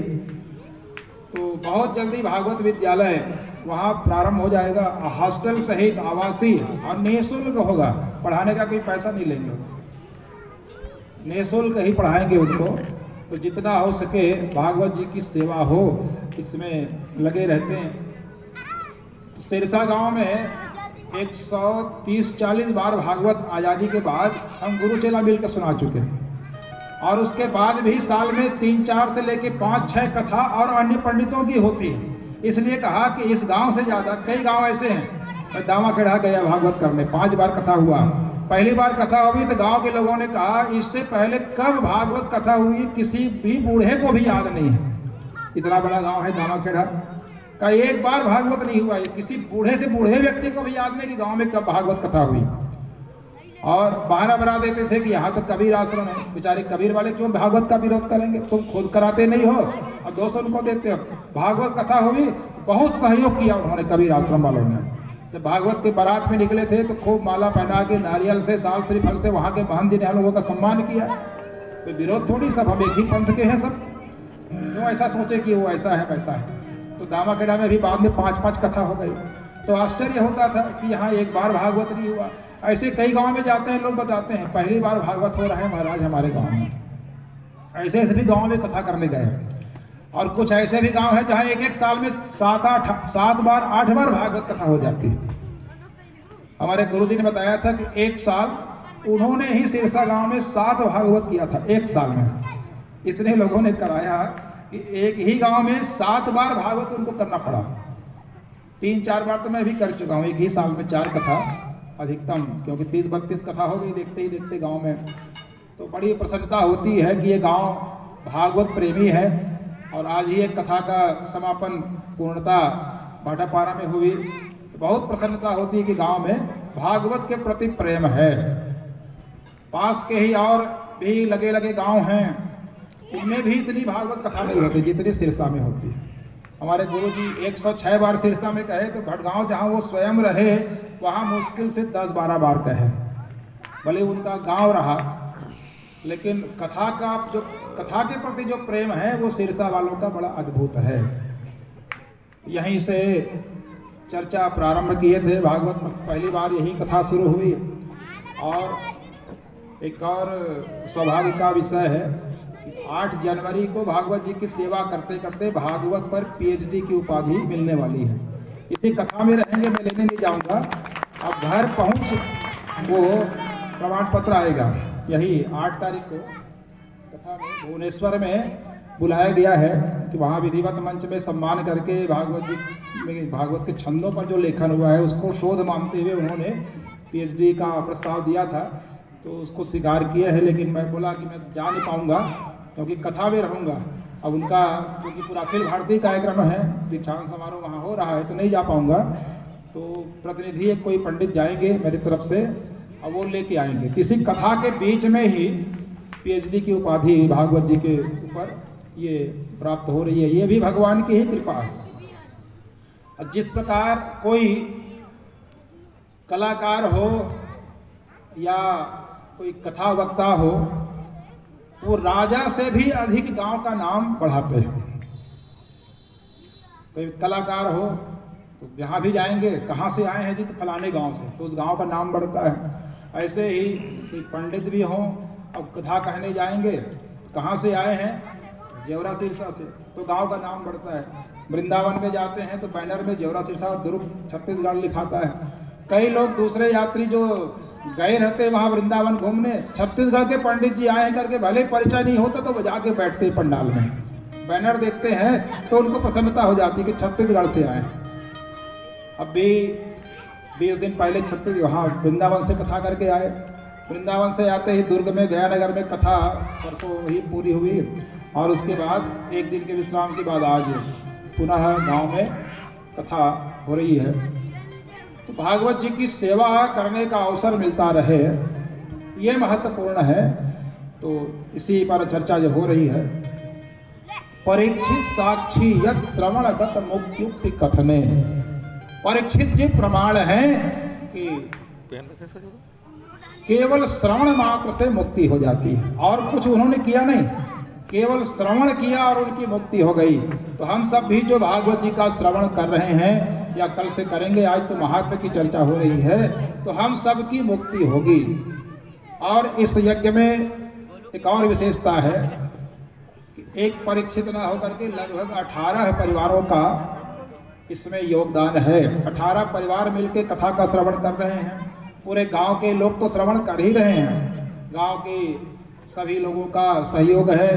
तो बहुत जल्दी भागवत विद्यालय वहाँ प्रारंभ हो जाएगा। हॉस्टल सहित आवासीय और निःशुल्क होगा, पढ़ाने का कोई पैसा नहीं लेंगे, निःशुल्क ही पढ़ाएंगे उनको। तो जितना हो सके भागवत जी की सेवा हो इसमें लगे रहते हैं। तो सिरसा गांव में 130-40 बार भागवत आज़ादी के बाद हम गुरु चेला मिल कर सुना चुके हैं, और उसके बाद भी साल में 3-4 से लेके 5-6 कथा और अन्य पंडितों की होती है। इसलिए कहा कि इस गांव से ज़्यादा कई गांव ऐसे हैं। मैं दामाखेड़ा गया भागवत करने, 5 बार कथा हुआ। पहली बार कथा हुई तो गांव के लोगों ने कहा इससे पहले कब भागवत कथा हुई किसी भी बूढ़े को भी याद नहीं है। इतना बड़ा गांव है दामाखेड़ा का, एक बार भागवत नहीं हुआ, किसी बूढ़े से बूढ़े व्यक्ति को भी याद नहीं कि गांव में कब भागवत कथा हुई। और बहाना बना देते थे कि यहाँ तो कबीर आश्रम है, बेचारे कबीर वाले क्यों भागवत का विरोध करेंगे, तुम खुद कराते नहीं हो और दोस्त उनको देते हो। भागवत कथा हुई तो बहुत सहयोग किया उन्होंने कबीर आश्रम वालों ने। जब भागवत के बारात में निकले थे तो खूब माला पहना के नारियल से साल श्रीफल से वहाँ के महंत जी ने हम लोगों का सम्मान किया। कोई विरोध थोड़ी, सब हम एक ही पंथ के हैं सब, क्यों ऐसा सोचे कि वो ऐसा है वैसा है। तो दामाखेड़ा में भी बाद में 5-5 कथा हो गई। तो आश्चर्य होता था कि यहाँ एक बार भागवत नहीं हुआ। ऐसे कई गांव में जाते हैं लोग बताते हैं पहली बार भागवत हो रहा है महाराज हमारे गांव में। ऐसे ऐसे भी गांव में कथा करने गए। और कुछ ऐसे भी गांव हैं जहां एक साल में 7 बार 8 बार भागवत कथा हो जाती है। हमारे गुरुजी ने बताया था कि एक साल उन्होंने ही सिरसा गांव में 7 भागवत किया था एक साल में। इतने लोगों ने कराया कि एक ही गांव में 7 बार भागवत उनको करना पड़ा। 3-4 बार तो मैं भी कर चुका हूँ, एक ही साल में 4 कथा अधिकतम, क्योंकि 30-32 कथा हो गई देखते ही देखते गांव में। तो बड़ी प्रसन्नता होती है कि ये गांव भागवत प्रेमी है। और आज ही एक कथा का समापन पूर्णता भाटापारा में हुई, तो बहुत प्रसन्नता होती है कि गांव में भागवत के प्रति प्रेम है। पास के ही और भी लगे लगे गांव हैं, उनमें भी इतनी भागवत कथा नहीं होती जितनी सिरसा में होती है। हमारे गुरु जी 106 बार सिरसा में कहे तो भटगांव जहाँ वो स्वयं रहे वहाँ मुश्किल से 10-12 बार कहे। भले उनका गांव रहा, लेकिन कथा के प्रति जो प्रेम है वो सिरसा वालों का बड़ा अद्भुत है। यहीं से चर्चा प्रारंभ किए थे भागवत, पहली बार यही कथा शुरू हुई। और एक और सौभाग्य का विषय है, 8 जनवरी को भागवत जी की सेवा करते करते भागवत पर PhD की उपाधि मिलने वाली है। इसी कथा में रहेंगे, मैं लेने नहीं जाऊंगा। अब घर पहुंच वो प्रमाण पत्र आएगा। यही 8 तारीख को कथा में भुवनेश्वर में बुलाया गया है कि वहाँ विधिवत मंच में सम्मान करके भागवत जी में भागवत के छंदों पर जो लेखन हुआ है उसको शोध मानते हुए उन्होंने PhD का प्रस्ताव दिया था। तो उसको स्वीकार किया है, लेकिन मैं बोला कि मैं जा नहीं पाऊँगा क्योंकि कथा में रहूँगा। अब उनका क्योंकि पूरा अखिल भारतीय कार्यक्रम है, दीक्षांत समारोह वहाँ हो रहा है, तो नहीं जा पाऊँगा। तो प्रतिनिधि एक कोई पंडित जाएंगे मेरी तरफ से और वो लेके आएंगे। किसी कथा के बीच में ही PhD की उपाधि भागवत जी के ऊपर ये प्राप्त हो रही है। ये भी भगवान की ही कृपा है। और जिस प्रकार कोई कलाकार हो या कोई कथा वक्ता हो, वो राजा से भी अधिक गांव का नाम बढ़ाते हैं। कोई कलाकार हो तो यहाँ भी जाएंगे, कहाँ से आए हैं जी, तो फलाने गांव से, तो उस गांव का नाम बढ़ता है। ऐसे ही कोई पंडित भी हों, अब कथा कहने जाएंगे, कहाँ से आए हैं, जेवरा सिरसा से, तो गांव का नाम बढ़ता है। वृंदावन में जाते हैं तो बैनर में जेवरा सिरसा दुर्ग छत्तीसगढ़ लिखाता है। कई लोग दूसरे यात्री जो गए रहते वहाँ वृंदावन घूमने, छत्तीसगढ़ के पंडित जी आए करके भले परिचय नहीं होता तो वो जाके बैठते पंडाल में, बैनर देखते हैं तो उनको प्रसन्नता हो जाती कि छत्तीसगढ़ से आए। अब भी 20 दिन पहले वहाँ वृंदावन से कथा करके आए। वृंदावन से आते ही दुर्ग में गयानगर में कथा परसों ही पूरी हुई, और उसके बाद एक दिन के विश्राम के बाद आज पुनः गांव में कथा हो रही है। तो भागवत जी की सेवा करने का अवसर मिलता रहे, ये महत्वपूर्ण है। तो इसी पर चर्चा जो हो रही है, परीक्षित साक्षी यत् श्रवणगत मुक्ति कथने। परीक्षित जी प्रमाण है कि केवल श्रवण मात्र से मुक्ति हो जाती है, और कुछ उन्होंने किया नहीं, केवल श्रवण किया और उनकी मुक्ति हो गई। तो हम सब भी जो भागवत जी का श्रवण कर रहे हैं या कल से करेंगे, आज तो महात्म्य की चर्चा हो रही है, तो हम सब की मुक्ति होगी। और इस यज्ञ में एक और विशेषता है कि एक परीक्षित न होकर के लगभग 18 परिवारों का इसमें योगदान है। 18 परिवार मिलकर कथा का श्रवण कर रहे हैं। पूरे गांव के लोग तो श्रवण कर ही रहे हैं। गांव के सभी लोगों का सहयोग है,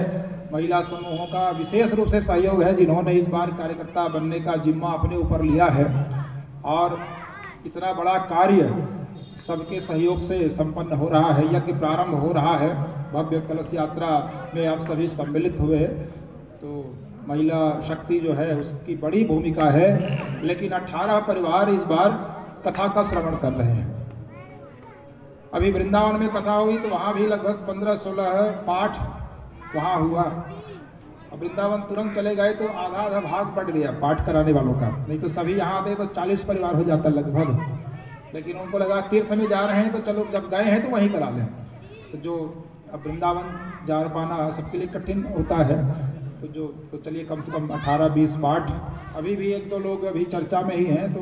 महिला समूहों का विशेष रूप से सहयोग है, जिन्होंने इस बार कार्यकर्ता बनने का जिम्मा अपने ऊपर लिया है। और इतना बड़ा कार्य सबके सहयोग से संपन्न हो रहा है। यज्ञ प्रारंभ हो रहा है। भव्य कलश यात्रा में आप सभी सम्मिलित हुए, तो महिला शक्ति जो है उसकी बड़ी भूमिका है। लेकिन 18 परिवार इस बार कथा का श्रवण कर रहे हैं। अभी वृंदावन में कथा हुई तो वहाँ भी लगभग 15-16 पाठ वहाँ हुआ। अब वृंदावन तुरंत चले गए तो आधा भाग बढ़ गया पाठ कराने वालों का। नहीं तो सभी यहाँ आते तो 40 परिवार हो जाता लगभग। लेकिन उनको लगा तीर्थ में जा रहे हैं तो चलो जब गए हैं तो वहीं करा लें। तो जो अब वृंदावन जा पाना सबके लिए कठिन होता है, तो चलिए कम से कम 18-20 पाठ। अभी भी 1-2 लोग अभी चर्चा में ही हैं, तो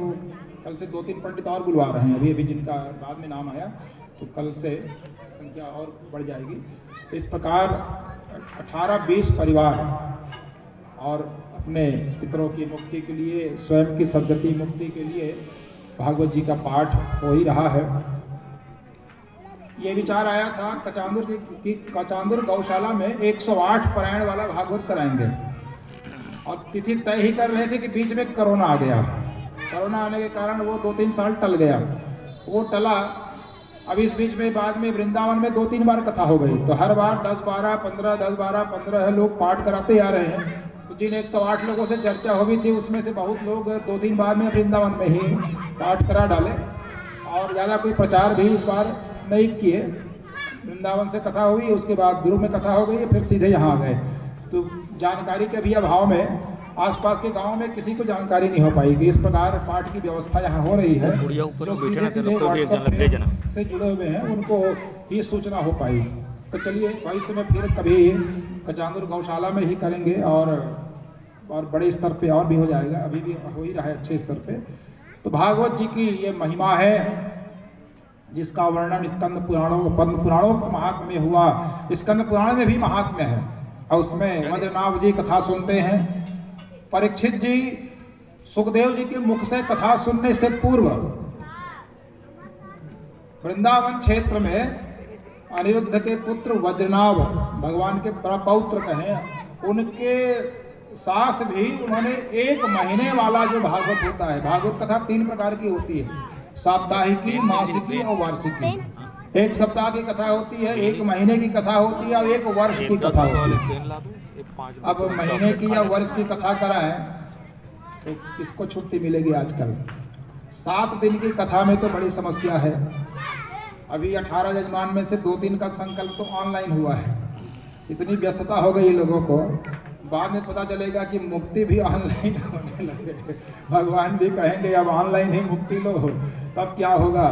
कल से 2-3 पंडित और बुलवा रहे हैं अभी जिनका बाद में नाम आया, तो कल से संख्या और बढ़ जाएगी। तो इस प्रकार 18-20 परिवार और अपने पितरों की मुक्ति के लिए, स्वयं की सद्गति मुक्ति के लिए भागवत जी का पाठ हो ही रहा है। ये विचार आया था कचांदुर गौशाला में 108 पारायण वाला भागवत कराएंगे, और तिथि तय ही कर रहे थे कि बीच में कोरोना आ गया। कोरोना आने के कारण वो 2-3 साल टल गया। वो टला। अब इस बीच में बाद में वृंदावन में 2-3 बार कथा हो गई, तो हर बार 10-12-15 लोग पाठ कराते आ रहे हैं। तो जिन 108 लोगों से चर्चा हुई थी उसमें से बहुत लोग 2-3 बार में वृंदावन में ही पाठ करा डाले, और ज़्यादा कोई प्रचार भी इस बार नहीं किए। वृंदावन से कथा हुई, उसके बाद गुरु में कथा हो गई, फिर सीधे यहाँ आ गए। तो जानकारी के भी अभाव में आसपास के गांव में किसी को जानकारी नहीं हो पाएगी। इस प्रकार पाठ की व्यवस्था यहाँ हो रही है। जो सीधे व्हाट्सएप से जुड़े हुए हैं उनको ही सूचना हो पाई। तो चलिए भविष्य में फिर कभी कचांदुर गौशाला में ही करेंगे, और बड़े स्तर पे और भी हो जाएगा। अभी भी हो ही रहा है अच्छे स्तर पे। तो भागवत जी की ये महिमा है जिसका वर्णन स्कंद पुराणों, पद्म पुराणों महात्म्य में हुआ। स्कंद पुराण में भी महात्म्य है, और उसमें वज्रनाभ जी कथा सुनते हैं। परीक्षित जी सुखदेव जी के मुख से कथा सुनने से पूर्व वृंदावन क्षेत्र में अनिरुद्ध के पुत्र वज्रनाभ, भगवान के प्रपौत्र कहें, उनके साथ भी उन्होंने 1 महीने वाला जो भागवत होता है, भागवत कथा 3 प्रकार की होती है, साप्ताहिकी, मासिकी और वार्षिकी। 1 सप्ताह की कथा होती है, 1 महीने की कथा होती है, और 1 वर्ष की कथा होती है। अब महीने की या वर्ष की कथा कराएं तो किसको छुट्टी मिलेगी आजकल। 7 दिन की कथा में तो बड़ी समस्या है। अभी 18 यजमान में से 2-3 का संकल्प तो ऑनलाइन हुआ है। इतनी व्यस्तता हो गई लोगों को, बाद में पता चलेगा कि मुक्ति भी ऑनलाइन होने लगे। भगवान भी कहेंगे अब ऑनलाइन ही मुक्ति लो, तब क्या होगा।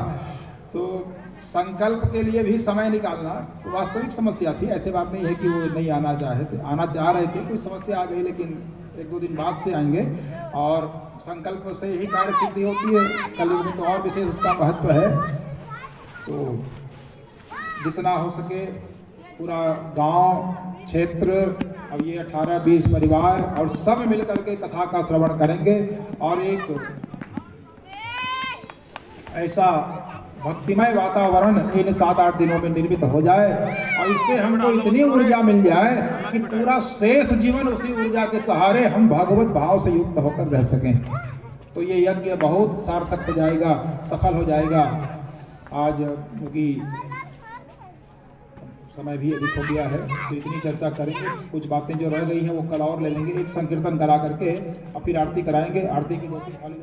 तो संकल्प के लिए भी समय निकालना तो वास्तविक समस्या थी। ऐसे बात नहीं है कि वो नहीं आना चाह रहे थे, कोई समस्या आ गई, लेकिन 1-2 दिन बाद से आएंगे। और संकल्प से ही कार्य सिद्धि होती है। कलयुग में तो और विशेष उसका महत्व है। तो जितना हो सके पूरा गांव क्षेत्र, अब ये 18-20 परिवार और सब मिलकर के कथा का श्रवण करेंगे, और एक ऐसा भक्तिमय वातावरण इन 7-8 दिनों में निर्मित हो जाए, और इससे हमको इतनी ऊर्जा मिल जाए कि पूरा शेष जीवन उसी ऊर्जा के सहारे हम भगवत भाव से युक्त होकर रह सकें। तो ये यज्ञ बहुत सार्थक हो जाएगा, सफल हो जाएगा। आज क्योंकि समय भी अधिक हो गया है, तो इतनी चर्चा करेंगे। कुछ बातें जो रह गई हैं वो कल और ले लेंगे। एक संकीर्तन करा करके और फिर आरती कराएंगे। आरती की 2-3 थाली